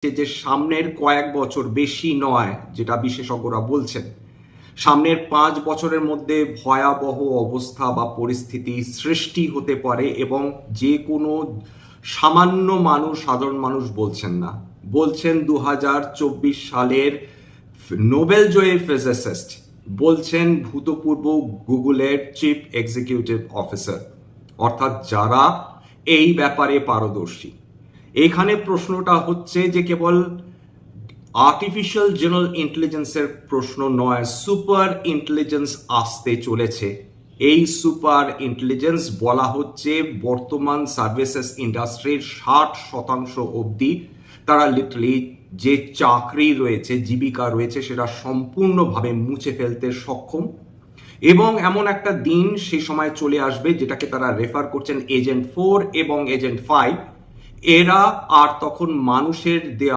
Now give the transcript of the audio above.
যে সামনের কয়েক বছর, বেশি নয় যেটা বিশেষজ্ঞরা বলছেন, সামনের 5 বছরের মধ্যে ভয়াবহ অবস্থা বা পরিস্থিতি সৃষ্টি হতে পারে। এবং যে কোনো সামান্য মানুষ, সাধারণ মানুষ বলছেন না, বলছেন 2024 সালের নোবেল জয়ী ফিজিসিস্ট, বলছেন ভূতপূর্ব গুগলের চিফ এক্সিকিউটিভ অফিসার, অর্থাৎ যারা এই ব্যাপারে পারদর্শী। এখানে প্রশ্নটা হচ্ছে যে কেবল আর্টিফিশিয়াল জেনারেল ইন্টেলিজেন্সের প্রশ্ন নয়, সুপার ইন্টেলিজেন্স আসতে চলেছে। এই সুপার ইন্টেলিজেন্স বলা হচ্ছে বর্তমান সার্ভিসেস ইন্ডাস্ট্রির 60% অবধি তারা লিটারালি যে চাকরি রয়েছে, জীবিকা রয়েছে, সেটা সম্পূর্ণভাবে মুছে ফেলতে সক্ষম। এবং এমন একটা দিন সেই সময় চলে আসবে যেটাকে তারা রেফার করছেন এজেন্ট 4 এবং এজেন্ট 5। এরা আর তখন মানুষের দেওয়া